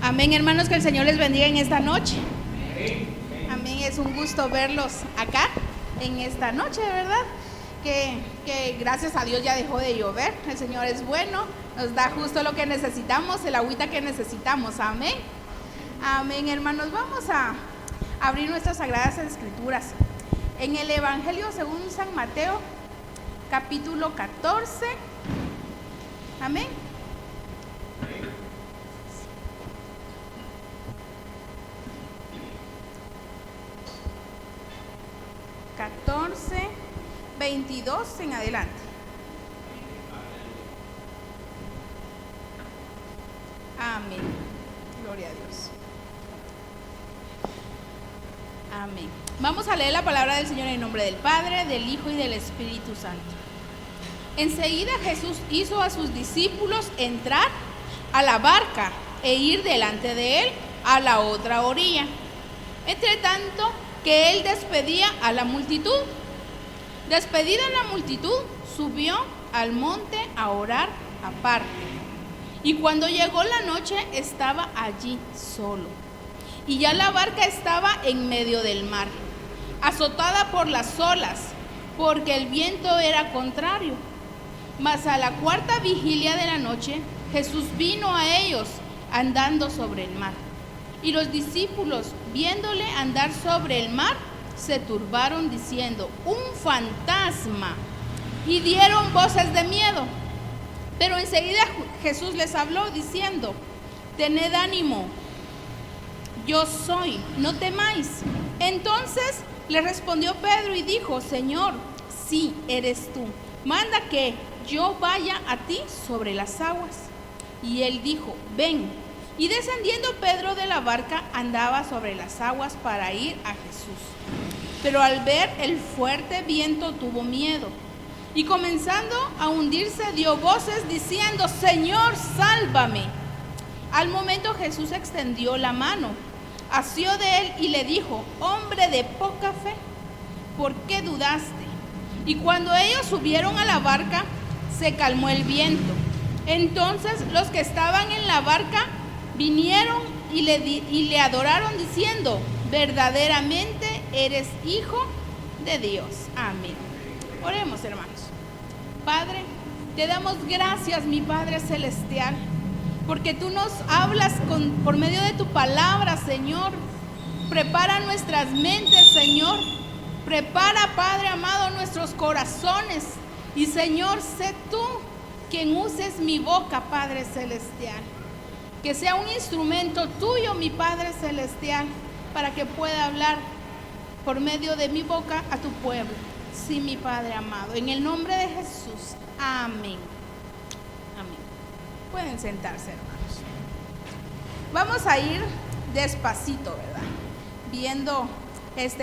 Amén, hermanos, que el Señor les bendiga en esta noche. Amén, es un gusto verlos acá en esta noche, ¿verdad? Que gracias a Dios ya dejó de llover. El Señor es bueno, nos da justo lo que necesitamos, el agüita que necesitamos. Amén. Amén, hermanos, vamos a abrir nuestras sagradas escrituras en el Evangelio según San Mateo, capítulo 14. Amén. (14, 22 en adelante). Amén. Gloria a Dios. Amén. Vamos a leer la palabra del Señor en nombre del Padre, del Hijo y del Espíritu Santo. Enseguida Jesús hizo a sus discípulos entrar a la barca e ir delante de él a la otra orilla, entre tanto que él despedía a la multitud. Despedida la multitud, subió al monte a orar aparte. Y cuando llegó la noche, estaba allí solo. Y ya la barca estaba en medio del mar, azotada por las olas, porque el viento era contrario. Mas a la cuarta vigilia de la noche, Jesús vino a ellos andando sobre el mar. Y los discípulos, viéndole andar sobre el mar, se turbaron diciendo: ¡un fantasma! Y dieron voces de miedo. Pero enseguida Jesús les habló diciendo: tened ánimo, yo soy, no temáis. Entonces le respondió Pedro y dijo: Señor, sí eres tú, manda que yo vaya a ti sobre las aguas. Y él dijo: ven. Y descendiendo Pedro de la barca, andaba sobre las aguas para ir a Jesús. Pero al ver el fuerte viento tuvo miedo, y comenzando a hundirse dio voces diciendo: Señor, sálvame. Al momento Jesús extendió la mano, asió de él y le dijo: hombre de poca fe, ¿por qué dudaste? Y cuando ellos subieron a la barca, se calmó el viento. Entonces los que estaban en la barca vinieron y le adoraron diciendo: verdaderamente eres Hijo de Dios. Amén. Oremos, hermanos. Padre, te damos gracias, mi Padre celestial, porque tú nos hablas por medio de tu palabra, Señor. Prepara nuestras mentes, Señor. Prepara, Padre amado, nuestros corazones. Y, Señor, sé tú quien uses mi boca, Padre celestial. Que sea un instrumento tuyo, mi Padre celestial, para que pueda hablar por medio de mi boca a tu pueblo. Sí, mi Padre amado, en el nombre de Jesús. Amén. Amén. Pueden sentarse, hermanos. Vamos a ir despacito, ¿verdad? Viendo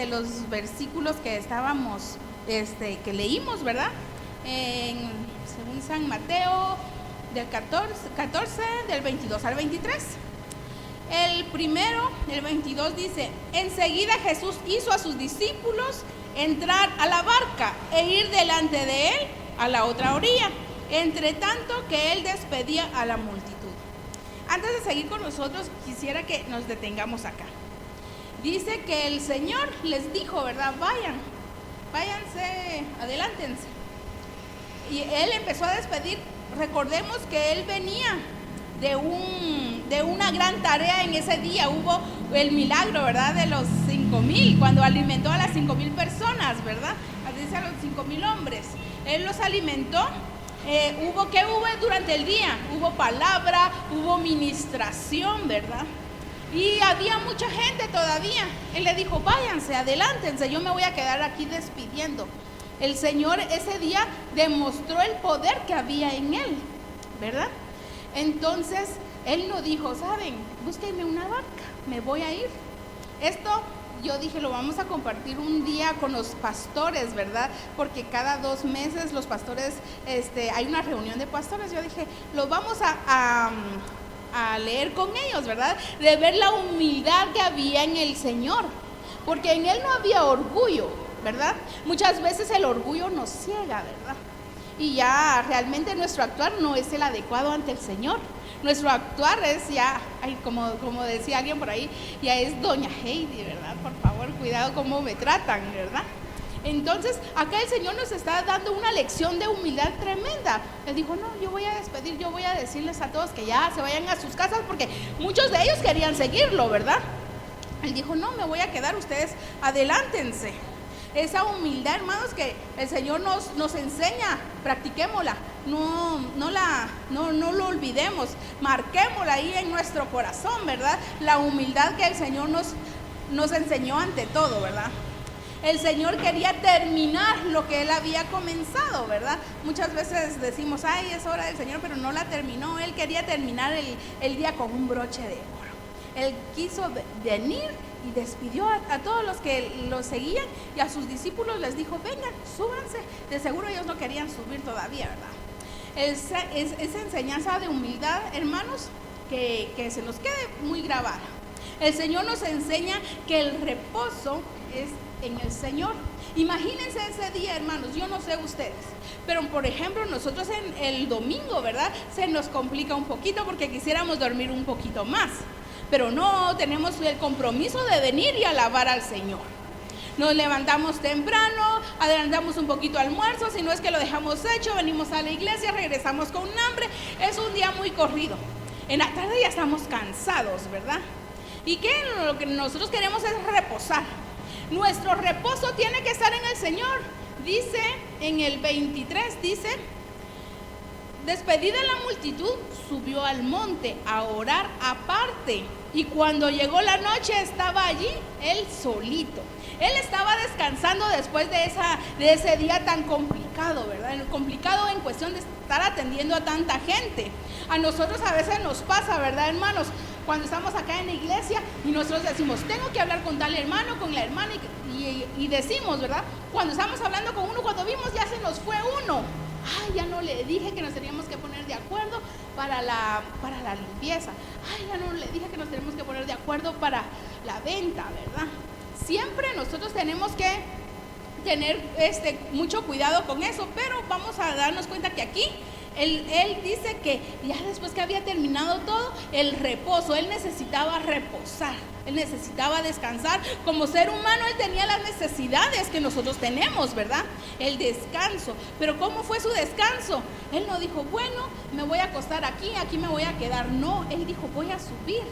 los versículos que estábamos, que leímos, ¿verdad? Según San Mateo, del 14, del 22 al 23. El primero, el 22 dice: enseguida Jesús hizo a sus discípulos entrar a la barca e ir delante de él a la otra orilla, entre tanto que él despedía a la multitud. Antes de seguir con nosotros, quisiera que nos detengamos acá. Dice que el Señor les dijo, ¿verdad? Váyanse, adelántense. Y él empezó a despedir. Recordemos que él venía de una gran tarea en ese día. Hubo el milagro, ¿verdad? De los 5,000, cuando alimentó a las 5,000 personas, ¿verdad? Dice a los 5,000 hombres. Él los alimentó. Hubo durante el día. Hubo palabra, hubo ministración, ¿verdad? Y había mucha gente todavía. Él le dijo: váyanse, adelántense, yo me voy a quedar aquí despidiendo. El Señor ese día demostró el poder que había en él, ¿verdad? Entonces, él no dijo: saben, búsquenme una barca, me voy a ir. Esto, yo dije, lo vamos a compartir un día con los pastores, ¿verdad? Porque cada 2 meses los pastores, hay una reunión de pastores. Yo dije, lo vamos a leer con ellos, ¿verdad? De ver la humildad que había en el Señor, porque en él no había orgullo, ¿verdad? Muchas veces el orgullo nos ciega, ¿verdad? y ya realmente nuestro actuar no es el adecuado ante el Señor. Nuestro actuar es ya, como decía alguien por ahí, ya es doña Heidi, ¿verdad? Por favor, cuidado cómo me tratan, ¿verdad? Entonces, acá el Señor nos está dando una lección de humildad tremenda. Él dijo, no, yo voy a despedir, yo voy a decirles a todos que ya se vayan a sus casas, porque muchos de ellos querían seguirlo, ¿verdad? Él dijo, no, me voy a quedar, ustedes adelántense. Esa humildad, hermanos, que el Señor nos enseña, practiquémosla, no lo olvidemos, marquémosla ahí en nuestro corazón, ¿verdad? La humildad que el Señor nos enseñó ante todo, ¿verdad? El Señor quería terminar lo que Él había comenzado, ¿verdad? Muchas veces decimos, ay, es hora del Señor, pero no la terminó. Él quería terminar el día con un broche de oro. Él quiso venir y despidió a todos los que lo seguían, y a sus discípulos les dijo, vengan, súbanse. De seguro ellos no querían subir todavía, ¿verdad? Esa enseñanza de humildad, hermanos, que se nos quede muy grabada. El Señor nos enseña que el reposo es en el Señor. Imagínense ese día, hermanos, yo no sé ustedes, pero por ejemplo nosotros en el domingo, ¿verdad? Se nos complica un poquito porque quisiéramos dormir un poquito más, pero no tenemos el compromiso de venir y alabar al Señor. Nos levantamos temprano, adelantamos un poquito almuerzo, si no es que lo dejamos hecho, venimos a la iglesia, regresamos con hambre. Es un día muy corrido. En la tarde ya estamos cansados, ¿verdad? ¿Y qué? Lo que nosotros queremos es reposar. Nuestro reposo tiene que estar en el Señor. Dice en el 23, dice, despedida la multitud, subió al monte a orar aparte. Y cuando llegó la noche estaba allí él solito. Él estaba descansando después de ese día tan complicado, ¿verdad? Complicado en cuestión de estar atendiendo a tanta gente. A nosotros a veces nos pasa, ¿verdad, hermanos? Cuando estamos acá en la iglesia y nosotros decimos, tengo que hablar con tal hermano, con la hermana, y decimos, ¿verdad? Cuando estamos hablando con uno, cuando vimos ya se nos fue uno. Ay, ya no le dije que nos teníamos que poner de acuerdo para la limpieza. Ay, ya no le dije que nos tenemos que poner de acuerdo para la venta, ¿verdad? Siempre nosotros tenemos que tener mucho cuidado con eso, pero vamos a darnos cuenta que aquí él dice que ya después que había terminado todo, el reposo, él necesitaba reposar, él necesitaba descansar. Como ser humano, él tenía las necesidades que nosotros tenemos, ¿verdad? El descanso. Pero ¿cómo fue su descanso? Él no dijo, bueno, me voy a acostar aquí me voy a quedar. No, él dijo, voy a subir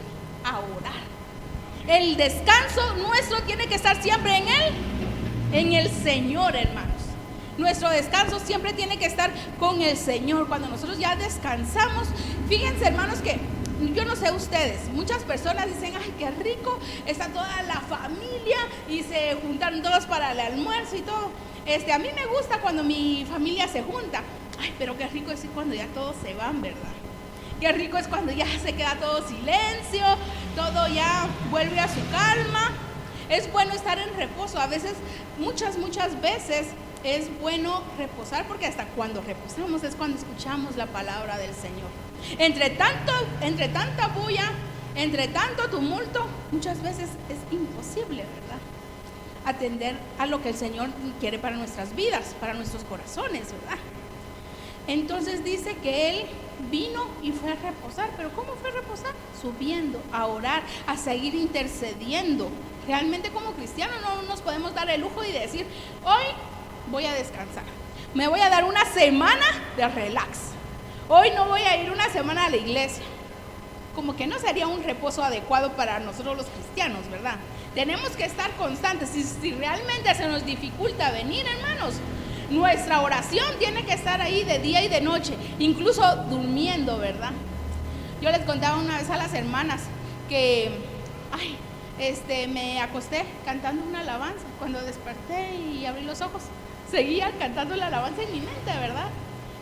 a orar. El descanso nuestro tiene que estar siempre en él, en el Señor, hermanos. Nuestro descanso siempre tiene que estar con el Señor. Cuando nosotros ya descansamos, fíjense, hermanos, que yo no sé ustedes, muchas personas dicen, ay, qué rico, está toda la familia y se juntaron todos para el almuerzo y todo. A mí me gusta cuando mi familia se junta. Ay, pero qué rico es cuando ya todos se van, ¿verdad? Qué rico es cuando ya se queda todo silencio, todo ya vuelve a su calma. Es bueno estar en reposo. A veces, muchas veces es bueno reposar, porque hasta cuando reposamos es cuando escuchamos la palabra del Señor. Entre tanta bulla, entre tanto tumulto, muchas veces es imposible, ¿verdad?, atender a lo que el Señor quiere para nuestras vidas, para nuestros corazones, ¿verdad? Entonces dice que Él vino y fue a reposar. ¿Pero cómo fue a reposar? Subiendo, a orar, a seguir intercediendo. Realmente como cristianos no nos podemos dar el lujo y decir, hoy voy a descansar, me voy a dar una semana de relax, hoy no voy a ir una semana a la iglesia. Como que no sería un reposo adecuado para nosotros los cristianos, ¿verdad? Tenemos que estar constantes. Si realmente se nos dificulta venir, hermanos, nuestra oración tiene que estar ahí de día y de noche, incluso durmiendo, ¿verdad? Yo les contaba una vez a las hermanas que me acosté cantando una alabanza. Cuando desperté y abrí los ojos, seguía cantando la alabanza en mi mente, ¿verdad?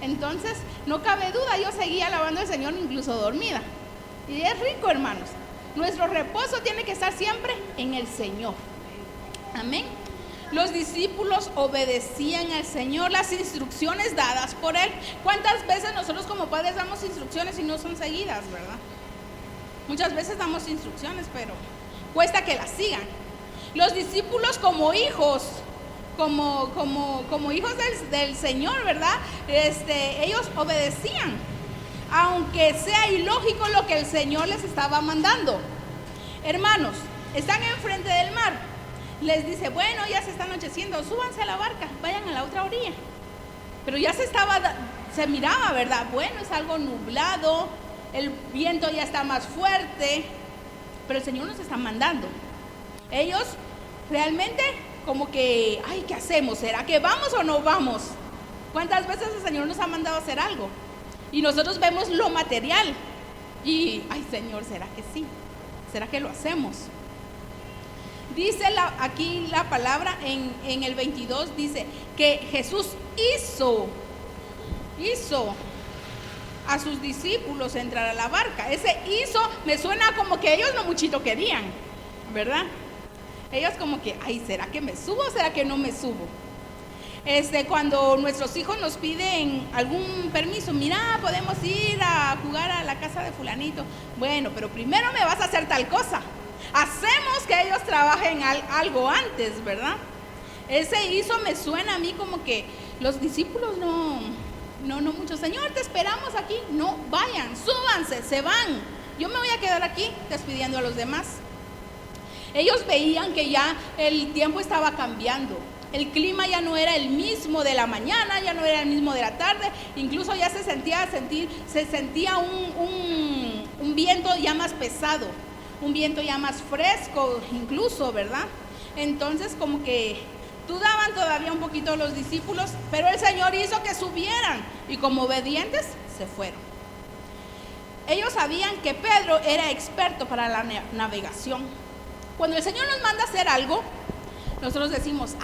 Entonces, no cabe duda, yo seguía alabando al Señor incluso dormida. Y es rico, hermanos. Nuestro reposo tiene que estar siempre en el Señor. Amén. Los discípulos obedecían al Señor, las instrucciones dadas por Él. ¿Cuántas veces nosotros como padres damos instrucciones y no son seguidas, verdad? Muchas veces damos instrucciones, pero cuesta que las sigan. Los discípulos como hijos como hijos del Señor, ¿verdad? Ellos obedecían, aunque sea ilógico lo que el Señor les estaba mandando. Hermanos, están enfrente del mar. Les dice, bueno, ya se está anocheciendo, súbanse a la barca, vayan a la otra orilla. Pero ya se miraba, ¿verdad? Bueno, es algo nublado, el viento ya está más fuerte, pero el Señor nos está mandando. Ellos realmente como que, ay, ¿qué hacemos? ¿Será que vamos o no vamos? ¿Cuántas veces el Señor nos ha mandado a hacer algo? Y nosotros vemos lo material y, ay, Señor, ¿será que sí? ¿Será que lo hacemos? Dice aquí la palabra en el 22, dice que Jesús hizo a sus discípulos entrar a la barca. Ese hizo me suena como que ellos no muchito querían, ¿verdad? Ellos como que, ay, ¿será que me subo o será que no me subo? Cuando nuestros hijos nos piden algún permiso, mira, podemos ir a jugar a la casa de fulanito. Bueno, pero primero me vas a hacer tal cosa. Hacemos que ellos trabajen algo antes, ¿verdad? Ese hizo me suena a mí como que los discípulos no mucho. Señor, te esperamos aquí. No, vayan, súbanse, se van. Yo me voy a quedar aquí despidiendo a los demás. Ellos veían que ya el tiempo estaba cambiando. El clima ya no era el mismo de la mañana, ya no era el mismo de la tarde. Incluso ya se sentía un viento ya más pesado, un viento ya más fresco incluso, ¿verdad? Entonces como que dudaban todavía un poquito los discípulos, pero el Señor hizo que subieran y como obedientes se fueron. Ellos sabían que Pedro era experto para la navegación. Cuando el Señor nos manda a hacer algo, nosotros decimos,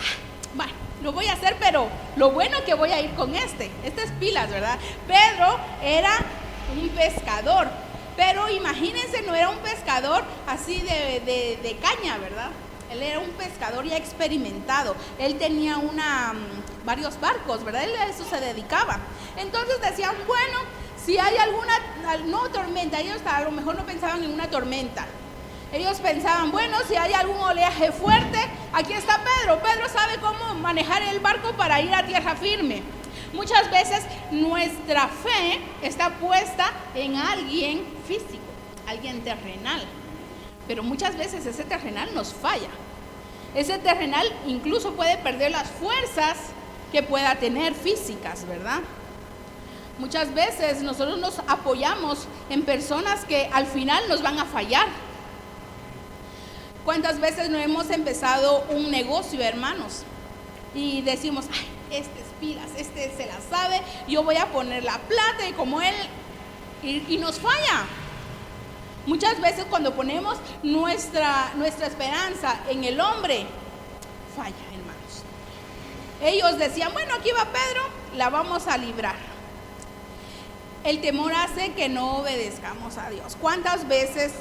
bueno, lo voy a hacer, pero lo bueno que voy a ir con estas pilas, ¿verdad? Pedro era un pescador, pero imagínense, no era un pescador así de caña, ¿verdad? Él era un pescador ya experimentado. Él tenía varios barcos, ¿verdad? Él a eso se dedicaba. Entonces decían, bueno, si hay no tormenta, ellos a lo mejor no pensaban en una tormenta. Ellos pensaban, bueno, si hay algún oleaje fuerte, aquí está Pedro. Pedro sabe cómo manejar el barco para ir a tierra firme. Muchas veces nuestra fe está puesta en alguien físico, alguien terrenal. Pero muchas veces ese terrenal nos falla. Ese terrenal incluso puede perder las fuerzas que pueda tener físicas, ¿verdad? Muchas veces nosotros nos apoyamos en personas que al final nos van a fallar. ¿Cuántas veces no hemos empezado un negocio, hermanos? Y decimos, ay, este es pilas, este se la sabe, yo voy a poner la plata y como él, y nos falla. Muchas veces cuando ponemos nuestra esperanza en el hombre, falla, hermanos. Ellos decían, bueno, aquí va Pedro, la vamos a librar. El temor hace que no obedezcamos a Dios. ¿Cuántas veces?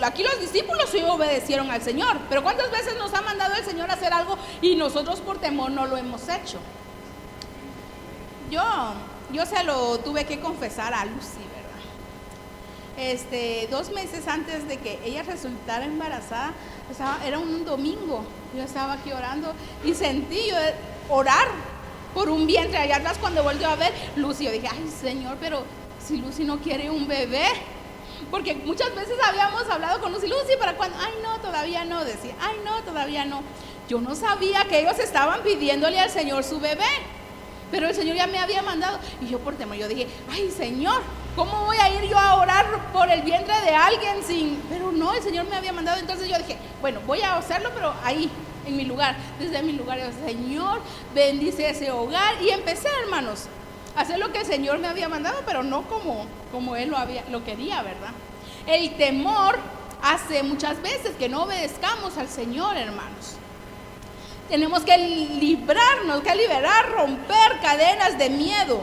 Aquí los discípulos sí obedecieron al Señor, pero ¿cuántas veces nos ha mandado el Señor a hacer algo y nosotros por temor no lo hemos hecho? Yo se lo tuve que confesar a Lucy, ¿verdad? 2 meses antes de que ella resultara embarazada, era un domingo, yo estaba aquí orando y sentí yo orar por un vientre allá atrás. Cuando volvió a ver Lucy, yo dije, ay Señor, pero si Lucy no quiere un bebé. Porque muchas veces habíamos hablado con Lucy, ¿para cuándo? Ay, no, todavía no, decía, ay, no, todavía no. Yo no sabía que ellos estaban pidiéndole al Señor su bebé, pero el Señor ya me había mandado. Y yo por temor, yo dije, ay, Señor, ¿cómo voy a ir yo a orar por el vientre de alguien sin...? Pero no, el Señor me había mandado. Entonces yo dije, bueno, voy a hacerlo, pero ahí, en mi lugar, desde mi lugar. Yo, Señor, bendice ese hogar. Y empecé, hermanos, hacer lo que el Señor me había mandado, pero no como Él lo quería, ¿verdad? El temor hace muchas veces que no obedezcamos al Señor, hermanos. Tenemos que librarnos, que liberar, romper cadenas de miedo.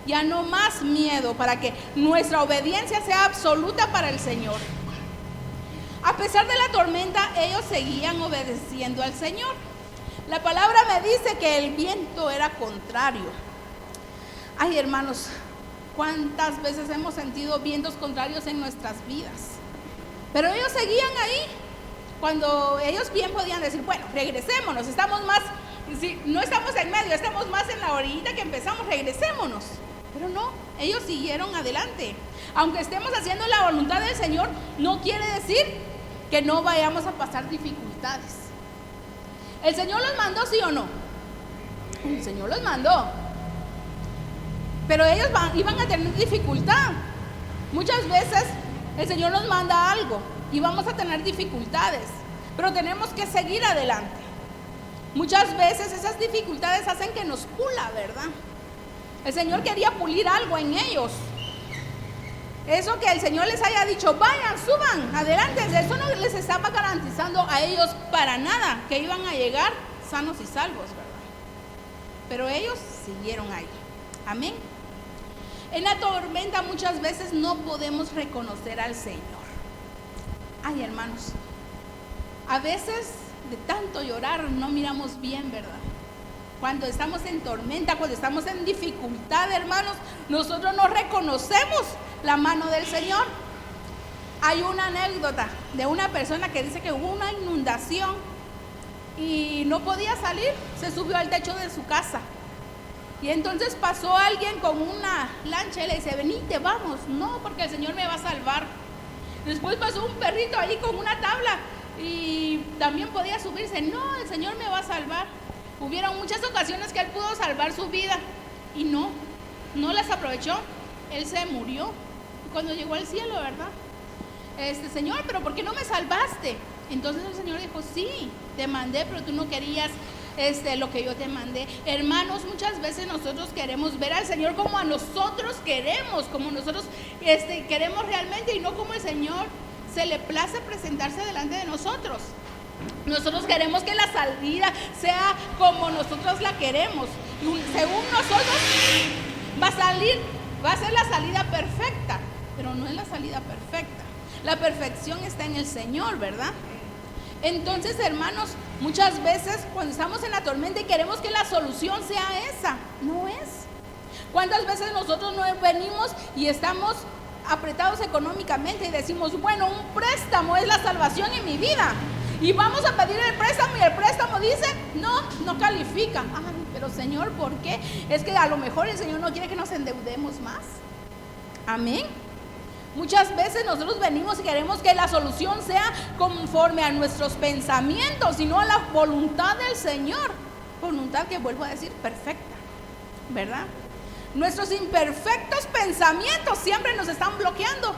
Ya no más miedo, para que nuestra obediencia sea absoluta para el Señor. A pesar de la tormenta, ellos seguían obedeciendo al Señor. La palabra me dice que el viento era contrario. Ay, hermanos, ¿cuántas veces hemos sentido vientos contrarios en nuestras vidas? Pero ellos seguían ahí. Cuando ellos bien podían decir, bueno, regresémonos, estamos más si no estamos en medio, estamos más en la orillita que empezamos, regresémonos. Pero no, ellos siguieron adelante. Aunque estemos haciendo la voluntad del Señor, no quiere decir que no vayamos a pasar dificultades. ¿El Señor los mandó, sí o no? El Señor los mandó. Pero ellos iban a tener dificultad. Muchas veces el Señor nos manda algo y vamos a tener dificultades, pero tenemos que seguir adelante. Muchas veces esas dificultades hacen que nos pula, ¿verdad? El Señor quería pulir algo en ellos. Eso que el Señor les haya dicho, vayan, suban, adelante, eso no les estaba garantizando a ellos para nada que iban a llegar sanos y salvos, ¿verdad? Pero ellos siguieron ahí. Amén. En la tormenta muchas veces no podemos reconocer al Señor. Ay, hermanos, a veces de tanto llorar no miramos bien, ¿verdad? Cuando estamos en tormenta, cuando estamos en dificultad, hermanos, nosotros no reconocemos la mano del Señor. Hay una anécdota de una persona que dice que hubo una inundación y no podía salir, se subió al techo de su casa. Y entonces pasó alguien con una lancha y le dice, venite, vamos. No, porque el Señor me va a salvar. Después pasó un perrito ahí con una tabla y también podía subirse. No, el Señor me va a salvar. Hubieron muchas ocasiones que él pudo salvar su vida y no las aprovechó. Él se murió cuando llegó al cielo, ¿verdad? Señor, pero ¿por qué no me salvaste? Entonces el Señor dijo, sí, te mandé, pero tú no querías lo que yo te mandé. Hermanos, muchas veces nosotros queremos ver al Señor como a nosotros queremos, como nosotros queremos realmente, y no como el Señor se le place presentarse delante de nosotros. Nosotros queremos que la salida sea como nosotros la queremos. Y según nosotros va a ser la salida perfecta, pero no es la salida perfecta. La perfección está en el Señor, ¿verdad? Entonces, hermanos, muchas veces cuando estamos en la tormenta y queremos que la solución sea esa, no es. ¿Cuántas veces nosotros no venimos y estamos apretados económicamente y decimos, bueno, un préstamo es la salvación en mi vida? Y vamos a pedir el préstamo y el préstamo dice, no califica. Ay, pero Señor, ¿por qué? Es que a lo mejor el Señor no quiere que nos endeudemos más. Amén. Muchas veces nosotros venimos y queremos que la solución sea conforme a nuestros pensamientos y no a la voluntad del Señor. Voluntad que, vuelvo a decir, perfecta, ¿verdad? Nuestros imperfectos pensamientos siempre nos están bloqueando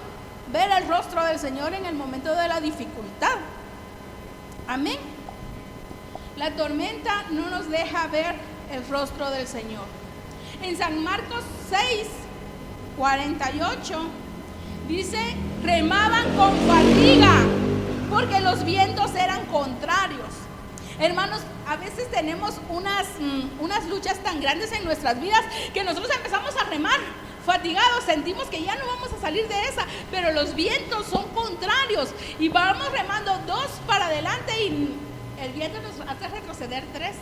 ver el rostro del Señor en el momento de la dificultad. Amén. La tormenta no nos deja ver el rostro del Señor. En San Marcos 6:48 dice, remaban con fatiga porque los vientos eran contrarios. Hermanos, a veces tenemos unas luchas tan grandes en nuestras vidas que nosotros empezamos a remar fatigados, sentimos que ya no vamos a salir de esa, pero los vientos son contrarios y vamos remando 2 para adelante y el viento nos hace retroceder 3.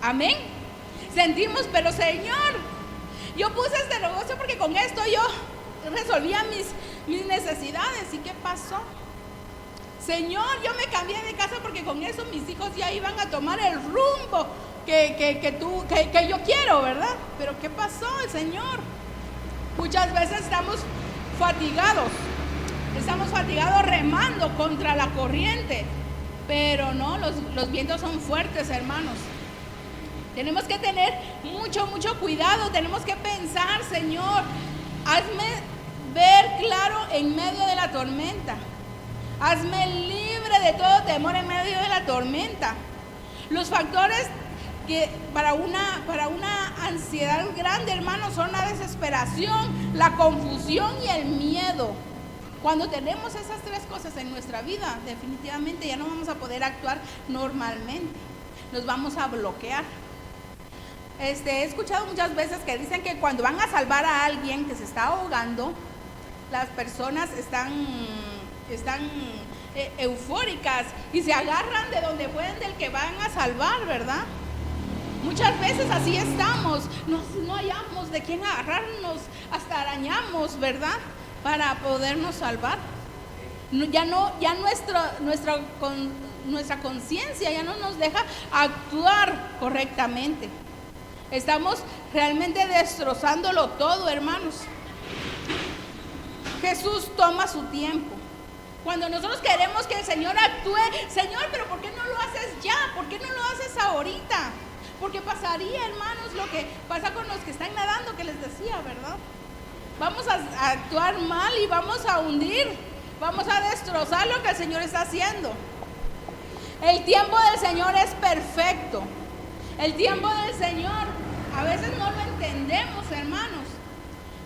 Amén. Sentimos, pero Señor, yo puse este negocio porque con esto yo resolvía mis necesidades. ¿Y qué pasó? Señor, yo me cambié de casa porque con eso mis hijos ya iban a tomar el rumbo que yo quiero, ¿verdad? Pero ¿qué pasó? El Señor. Muchas veces estamos fatigados remando contra la corriente, pero no, los vientos son fuertes, hermanos. Tenemos que tener mucho cuidado, tenemos que pensar, Señor, hazme ver claro en medio de la tormenta. Hazme libre de todo temor en medio de la tormenta. Los factores que para una ansiedad grande, hermanos, son la desesperación, la confusión y el miedo. Cuando tenemos esas 3 cosas en nuestra vida, definitivamente ya no vamos a poder actuar normalmente. Nos vamos a bloquear. He escuchado muchas veces que dicen que cuando van a salvar a alguien que se está ahogando, las personas están eufóricas y se agarran de donde pueden del que van a salvar, ¿verdad? Muchas veces así estamos, no hallamos de quién agarrarnos, hasta arañamos, ¿verdad? Para podernos salvar. Ya nuestra conciencia ya no nos deja actuar correctamente. Estamos realmente destrozándolo todo, hermanos. Jesús toma su tiempo. Cuando nosotros queremos que el Señor actúe, Señor, pero ¿por qué no lo haces ya? ¿Por qué no lo haces ahorita? Porque pasaría, hermanos, lo que pasa con los que están nadando, que les decía, ¿verdad? Vamos a actuar mal y vamos a hundir, vamos a destrozar lo que el Señor está haciendo. El tiempo del Señor es perfecto. El tiempo del Señor, a veces no lo entendemos, hermanos,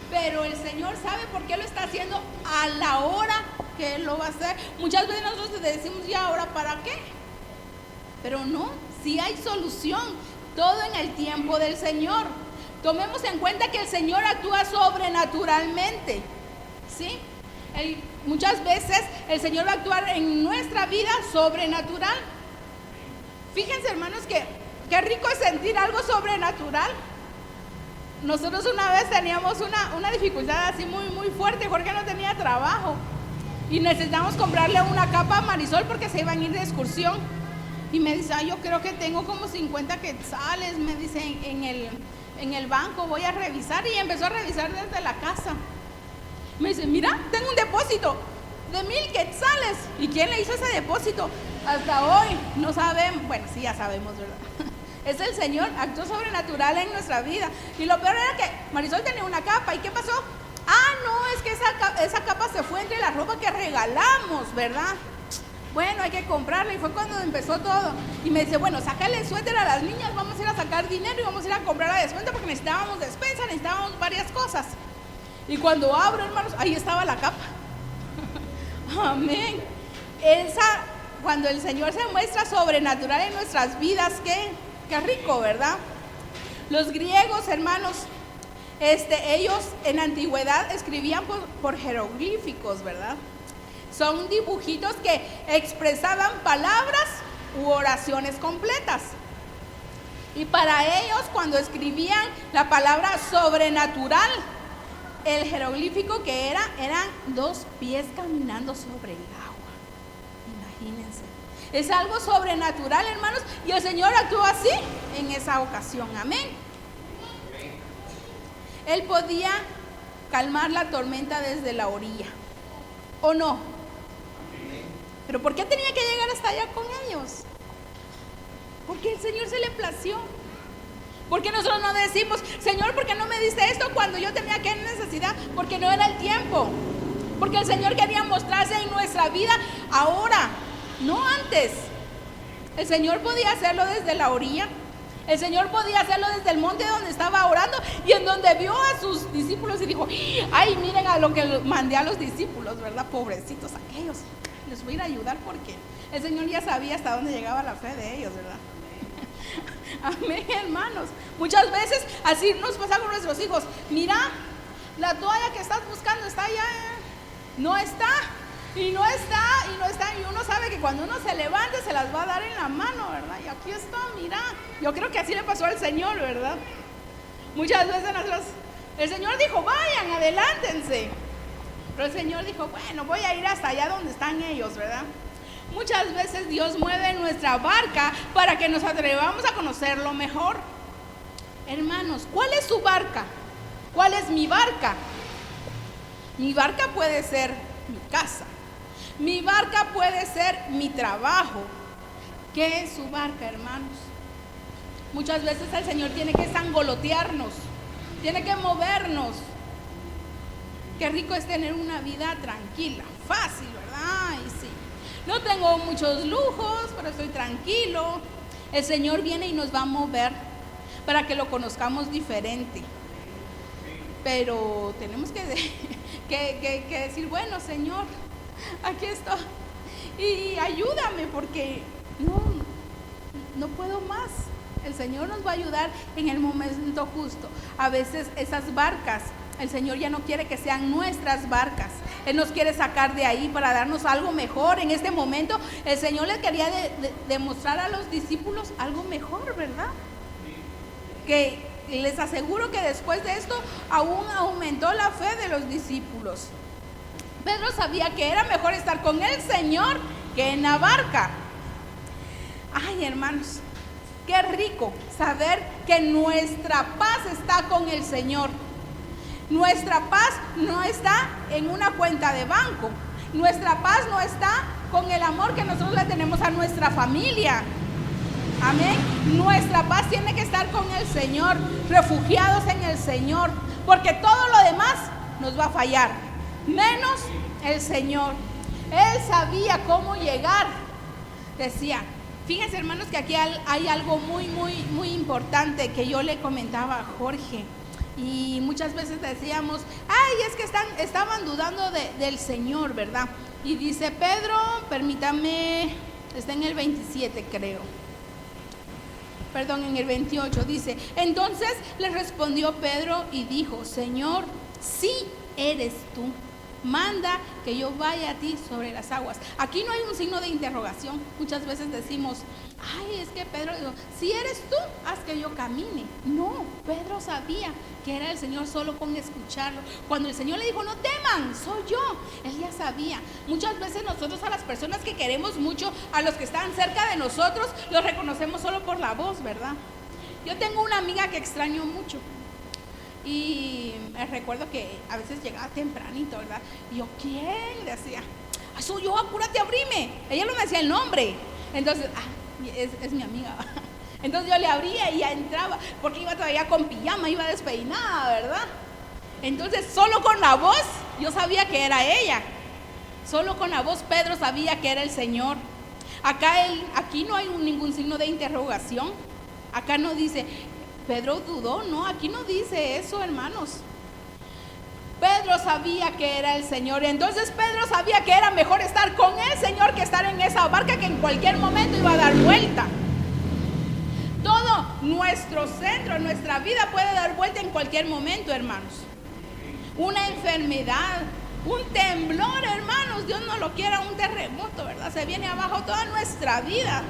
pero el Señor sabe por qué lo está haciendo a la hora que Él lo va a hacer. Muchas veces nosotros decimos, ¿ya ahora para qué? Pero no, sí hay solución, todo en el tiempo del Señor. Tomemos en cuenta que el Señor actúa sobrenaturalmente, ¿sí? Muchas veces el Señor va a actuar en nuestra vida sobrenatural. Fíjense, hermanos, que qué rico es sentir algo sobrenatural. Nosotros una vez teníamos una dificultad así muy, muy fuerte. Jorge no tenía trabajo y necesitamos comprarle una capa a Marisol porque se iban a ir de excursión. Y me dice, yo creo que tengo como 50 quetzales, me dice, en el banco, voy a revisar. Y empezó a revisar desde la casa. Me dice, mira, tengo un depósito de 1000 quetzales. ¿Y quién le hizo ese depósito? Hasta hoy no sabemos. Bueno, sí, ya sabemos, ¿verdad? Es el Señor, actuó sobrenatural en nuestra vida. Y lo peor era que Marisol tenía una capa. ¿Y qué pasó? No, es que esa capa se fue entre la ropa que regalamos, ¿verdad? Bueno, hay que comprarla. Y fue cuando empezó todo. Y me dice, bueno, sácale el suéter a las niñas, vamos a ir a sacar dinero y vamos a ir a comprar a descuento porque necesitábamos despensa, necesitábamos varias cosas. Y cuando abro, hermanos, ahí estaba la capa. Amén. Cuando el Señor se muestra sobrenatural en nuestras vidas, qué rico, ¿verdad? Los griegos, hermanos, ellos en la antigüedad escribían por jeroglíficos, ¿verdad? Son dibujitos que expresaban palabras u oraciones completas. Y para ellos, cuando escribían la palabra sobrenatural, el jeroglífico que eran 2 pies caminando sobre el agua. Imagínense. Es algo sobrenatural, hermanos, y el Señor actuó así en esa ocasión. Amén. Él podía calmar la tormenta desde la orilla, ¿o no? Pero ¿por qué tenía que llegar hasta allá con ellos? Porque el Señor se le plació. Porque nosotros no decimos, Señor, ¿por qué no me diste esto cuando yo tenía que necesidad? Porque no era el tiempo. Porque el Señor quería mostrarse en nuestra vida ahora, no antes. El Señor podía hacerlo desde la orilla. El Señor podía hacerlo desde el monte donde estaba orando y en donde vio a sus discípulos y dijo, ay, miren a lo que mandé a los discípulos, ¿verdad? Pobrecitos aquellos. Les voy a ir a ayudar porque el Señor ya sabía hasta dónde llegaba la fe de ellos, ¿verdad? Amén, hermanos. Muchas veces así nos pasa con nuestros hijos. Mira, la toalla que estás buscando está allá. No está. Y no está. Y uno sabe que cuando uno se levante se las va a dar en la mano, ¿verdad? Y aquí está, mira. Yo creo que así le pasó al Señor, ¿verdad? Muchas veces el Señor dijo, vayan, adelántense. Pero el Señor dijo, bueno, voy a ir hasta allá donde están ellos, ¿verdad? Muchas veces Dios mueve nuestra barca para que nos atrevamos a conocerlo mejor. Hermanos, ¿cuál es su barca? ¿Cuál es mi barca? Mi barca puede ser mi casa. Mi barca puede ser mi trabajo. ¿Qué es su barca, hermanos? Muchas veces el Señor tiene que sangolotearnos, tiene que movernos. Qué rico es tener una vida tranquila, fácil, ¿verdad? Y sí. No tengo muchos lujos, pero estoy tranquilo. El Señor viene y nos va a mover para que lo conozcamos diferente. Pero tenemos que decir, bueno, Señor, aquí estoy. Y ayúdame porque no puedo más. El Señor nos va a ayudar en el momento justo. A veces esas barcas, el Señor ya no quiere que sean nuestras barcas. Él nos quiere sacar de ahí para darnos algo mejor. En este momento el Señor le quería demostrar a los discípulos algo mejor, ¿verdad? Que les aseguro que después de esto aún aumentó la fe de los discípulos. Pedro sabía que era mejor estar con el Señor que en la barca. Ay, hermanos, qué rico saber que nuestra paz está con el Señor. Nuestra paz no está en una cuenta de banco. Nuestra paz no está con el amor que nosotros le tenemos a nuestra familia. Amén. Nuestra paz tiene que estar con el Señor, refugiados en el Señor, porque todo lo demás nos va a fallar, menos el Señor. Él sabía cómo llegar. Decía, fíjense, hermanos, que aquí hay algo muy importante que yo le comentaba a Jorge. Y muchas veces decíamos, ay, es que estaban dudando del Señor, ¿verdad? Y dice Pedro, permítame, está en el 27 creo. Perdón, en el 28 dice, entonces le respondió Pedro y dijo, Señor, sí eres tú, manda que yo vaya a ti sobre las aguas. Aquí no hay un signo de interrogación. Muchas veces decimos, ay, es que Pedro dijo, si eres tú, haz que yo camine. No, Pedro sabía que era el Señor solo con escucharlo. Cuando el Señor le dijo, no teman, soy yo, él ya sabía. Muchas veces nosotros a las personas que queremos mucho, a los que están cerca de nosotros, los reconocemos solo por la voz, ¿verdad? Yo tengo una amiga que extraño mucho. Y me recuerdo que a veces llegaba tempranito, ¿verdad? Y yo, ¿quién? Le decía, soy yo, apúrate, abrime. Ella no me decía el nombre. Entonces, es mi amiga. Entonces yo le abría y ya entraba, porque iba todavía con pijama, iba despeinada, ¿verdad? Entonces, solo con la voz, yo sabía que era ella. Solo con la voz, Pedro sabía que era el Señor. Aquí no hay ningún signo de interrogación. Acá no dice, Pedro dudó, no, aquí no dice eso, hermanos. Pedro sabía que era el Señor. Entonces Pedro sabía que era mejor estar con el Señor que estar en esa barca que en cualquier momento iba a dar vuelta. Todo nuestro centro, nuestra vida puede dar vuelta en cualquier momento, hermanos. Una enfermedad, un temblor, hermanos, Dios no lo quiera, un terremoto, ¿verdad? Se viene abajo toda nuestra vida.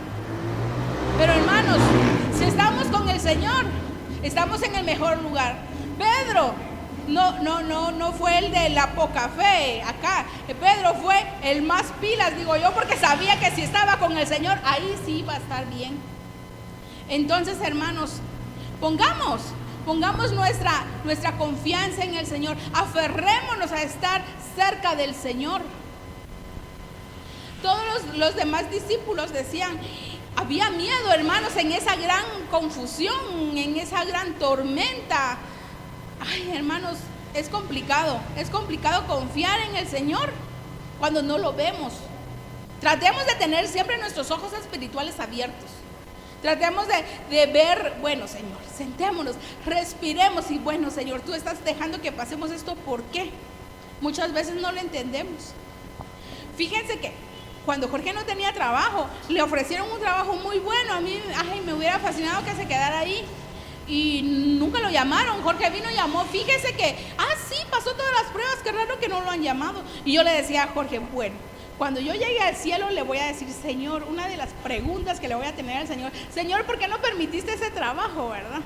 Pero hermanos, si estamos con el Señor, estamos en el mejor lugar. Pedro no fue el de la poca fe acá. Pedro fue el más pilas, digo yo, porque sabía que si estaba con el Señor, ahí sí iba a estar bien. Entonces, hermanos, pongamos nuestra confianza en el Señor. Aferrémonos a estar cerca del Señor. Todos los demás discípulos decían, había miedo, hermanos, en esa gran confusión, en esa gran tormenta. Ay, hermanos, es complicado confiar en el Señor cuando no lo vemos. Tratemos de tener siempre nuestros ojos espirituales abiertos. Tratemos de ver, bueno, Señor, sentémonos, respiremos y bueno, Señor, tú estás dejando que pasemos esto, ¿por qué? Muchas veces no lo entendemos. Fíjense que cuando Jorge no tenía trabajo, le ofrecieron un trabajo muy bueno. A mí, me hubiera fascinado que se quedara ahí. Y nunca lo llamaron. Jorge vino y llamó. Fíjese que, sí, pasó todas las pruebas. Qué raro que no lo han llamado. Y yo le decía a Jorge, bueno, cuando yo llegue al cielo le voy a decir, Señor, una de las preguntas que le voy a tener al Señor, Señor, ¿por qué no permitiste ese trabajo, verdad?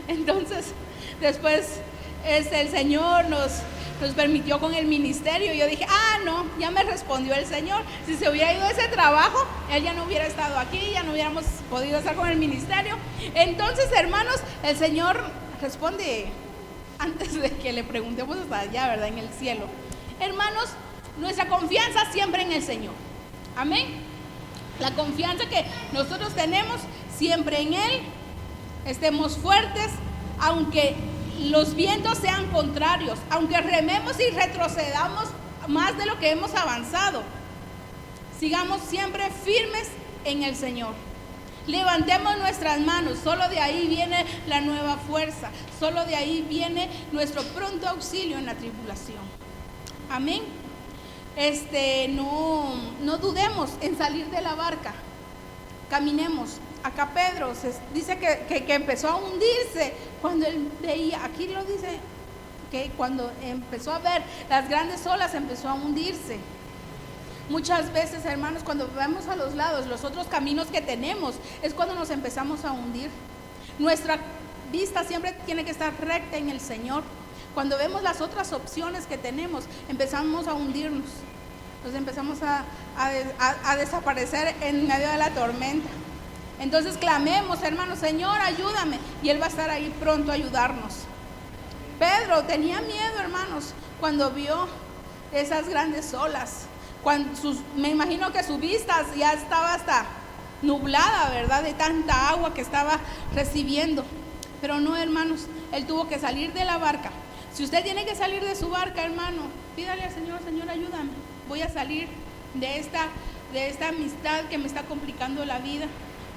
Entonces, después el Señor nos permitió con el ministerio. Y yo dije, no, ya me respondió el Señor. Si se hubiera ido ese trabajo, él ya no hubiera estado aquí, ya no hubiéramos podido estar con el ministerio. Entonces, hermanos, el Señor responde antes de que le preguntemos hasta allá, ¿verdad? En el cielo. Hermanos, nuestra confianza siempre en el Señor. Amén. La confianza que nosotros tenemos siempre en Él. Estemos fuertes, aunque los vientos sean contrarios, aunque rememos y retrocedamos más de lo que hemos avanzado. Sigamos siempre firmes en el Señor. Levantemos nuestras manos, solo de ahí viene la nueva fuerza, solo de ahí viene nuestro pronto auxilio en la tribulación. Amén. No dudemos en salir de la barca. Caminemos. Acá Pedro dice que empezó a hundirse cuando él veía, aquí lo dice, que cuando empezó a ver las grandes olas empezó a hundirse. Muchas veces, hermanos, cuando vemos a los lados los otros caminos que tenemos, es cuando nos empezamos a hundir. Nuestra vista siempre tiene que estar recta en el Señor, cuando vemos las otras opciones que tenemos, empezamos a hundirnos. Nos empezamos a desaparecer en medio de la tormenta. Entonces clamemos, hermanos, Señor, ayúdame. Y Él va a estar ahí pronto a ayudarnos. Pedro tenía miedo, hermanos, cuando vio esas grandes olas. Me imagino que su vista ya estaba hasta nublada, ¿verdad? De tanta agua que estaba recibiendo. Pero no, hermanos, él tuvo que salir de la barca. Si usted tiene que salir de su barca, hermano, pídale al Señor, Señor, ayúdame. Voy a salir de esta amistad que me está complicando la vida.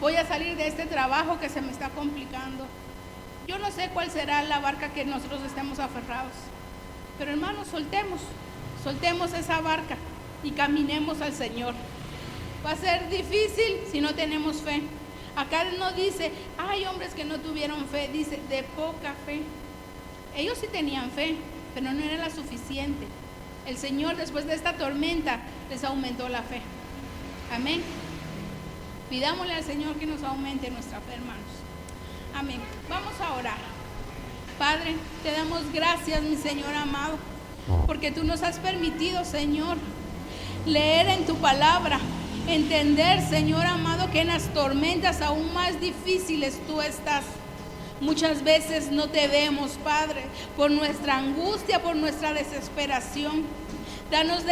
Voy a salir de este trabajo que se me está complicando. Yo no sé cuál será la barca que nosotros estemos aferrados. Pero, hermanos, soltemos esa barca y caminemos al Señor. Va a ser difícil si no tenemos fe. Acá no dice, hay hombres que no tuvieron fe, dice, de poca fe. Ellos sí tenían fe, pero no era la suficiente. El Señor, después de esta tormenta, les aumentó la fe. Amén. Pidámosle al Señor que nos aumente nuestra fe, hermanos. Amén. Vamos a orar. Padre, te damos gracias, mi Señor amado, porque tú nos has permitido, Señor, leer en tu palabra, entender, Señor amado, que en las tormentas aún más difíciles tú estás. Muchas veces no te vemos, Padre, por nuestra angustia, por nuestra desesperación. Danos